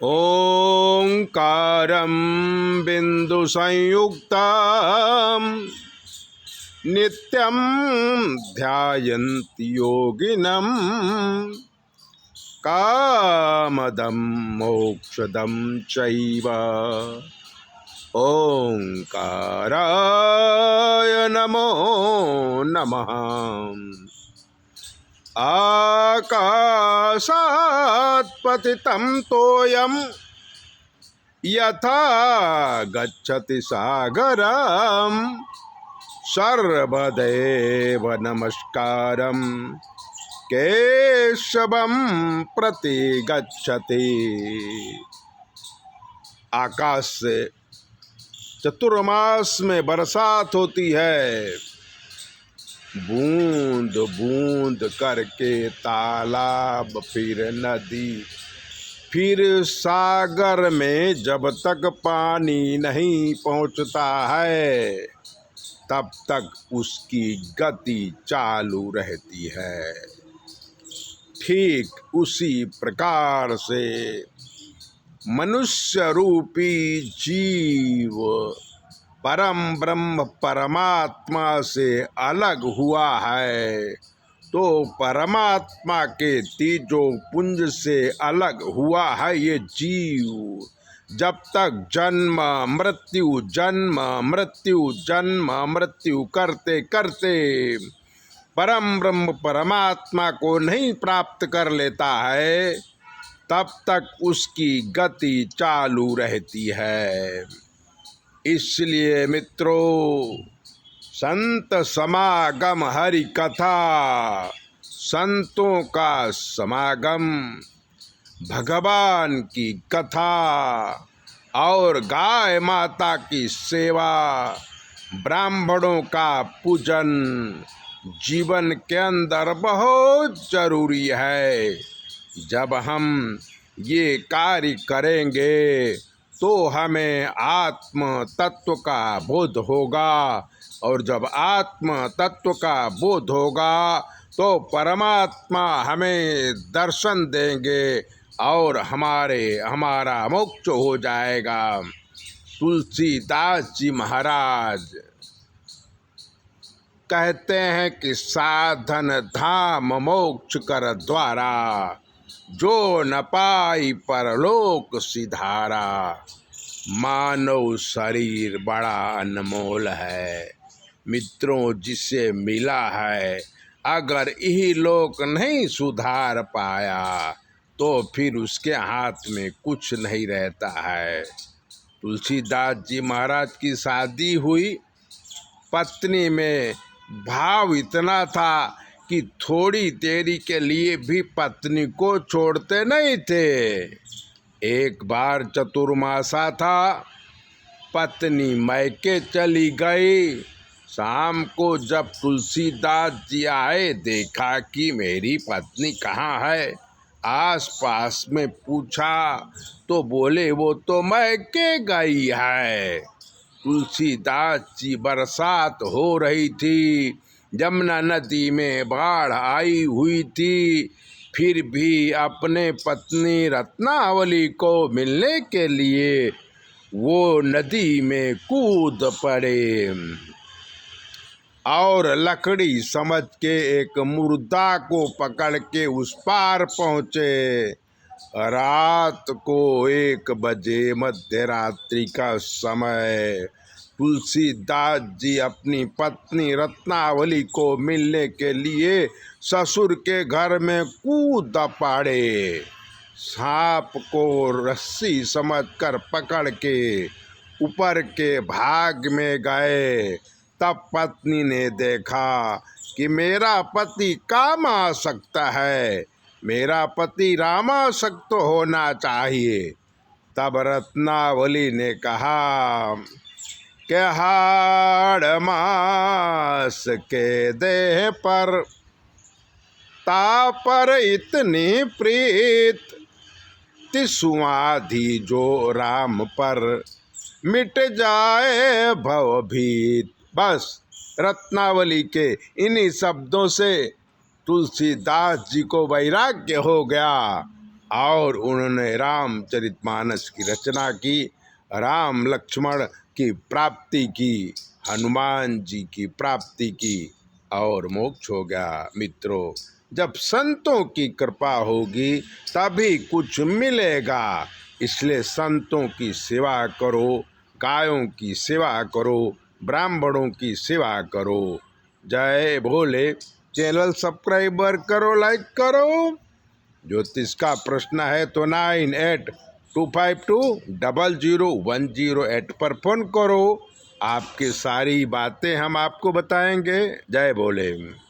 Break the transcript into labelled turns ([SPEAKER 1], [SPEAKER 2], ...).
[SPEAKER 1] ओंकारं बिंदुसंयुक्तं नित्यं ध्यायन्ति योगिनं कामदं मोक्षदं चैव। ओंकाराय नमो नमः। आकाशात् पतितं तोयं यथा गच्छति सागरं सर्वदेव नमस्कारं केशवं प्रति गच्छति। आकाश से चतुर्मास में बरसात होती है, बूंद बूंद करके तालाब, फिर नदी, फिर सागर में जब तक पानी नहीं पहुंचता है तब तक उसकी गति चालू रहती है। ठीक उसी प्रकार से मनुष्य रूपी जीव परम ब्रह्म परमात्मा से अलग हुआ है, तो परमात्मा के तीजों पुंज से अलग हुआ है ये जीव। जब तक जन्म मृत्यु करते करते परम ब्रह्म परमात्मा को नहीं प्राप्त कर लेता है, तब तक उसकी गति चालू रहती है। इसलिए मित्रों, संत समागम हरि कथा, संतों का समागम, भगवान की कथा और गाय माता की सेवा, ब्राह्मणों का पूजन जीवन के अंदर बहुत जरूरी है। जब हम ये कार्य करेंगे तो हमें आत्म तत्व का बोध होगा, और जब आत्म तत्व का बोध होगा तो परमात्मा हमें दर्शन देंगे और हमारा मोक्ष हो जाएगा। तुलसीदास जी महाराज कहते हैं कि साधन धाम मोक्ष कर द्वारा, जो न पाई परलोक सिधारा। मानव शरीर बड़ा अनमोल है मित्रों, जिसे मिला है अगर यही लोक नहीं सुधार पाया तो फिर उसके हाथ में कुछ नहीं रहता है। तुलसीदास जी महाराज की शादी हुई, पत्नी में भाव इतना था कि थोड़ी देरी के लिए भी पत्नी को छोड़ते नहीं थे। एक बार चतुर्मासा था, पत्नी मैके चली गई। शाम को जब तुलसीदास जी आए, देखा कि मेरी पत्नी कहाँ है। आस पास में पूछा तो बोले वो तो मैके गई है। तुलसीदास जी, बरसात हो रही थी, यमुना नदी में बाढ़ आई हुई थी, फिर भी अपने पत्नी रत्नावली को मिलने के लिए वो नदी में कूद पड़े और लकड़ी समझ के एक मुर्दा को पकड़ के उस पार पहुँचे। रात को 1 बजे मध्य रात्रि का समय तुलसीदास जी अपनी पत्नी रत्नावली को मिलने के लिए ससुर के घर में कूद पड़े। सांप को रस्सी समझकर पकड़ के ऊपर के भाग में गए। तब पत्नी ने देखा कि मेरा पति काम आ सकता है, मेरा पति रामासक्त होना चाहिए। तब रत्नावली ने कहा कि हाड़ मास के देह पर तापर इतनी प्रीत, तिसुआधी जो राम पर मिट जाए भवभीत। बस रत्नावली के इन्हीं शब्दों से तुलसीदास जी को वैराग्य हो गया। और उन्होंने रामचरितमानस की रचना की, राम लक्ष्मण की प्राप्ति की, हनुमान जी की प्राप्ति की और मोक्ष हो गया। मित्रों, जब संतों की कृपा होगी तभी कुछ मिलेगा। इसलिए संतों की सेवा करो, गायों की सेवा करो, ब्राह्मणों की सेवा करो। जय भोले। चैनल सब्सक्राइबर करो, लाइक करो। ज्योतिष का प्रश्न है तो 9825200108 पर फोन करो। आपकी सारी बातें हम आपको बताएंगे। जय भोले।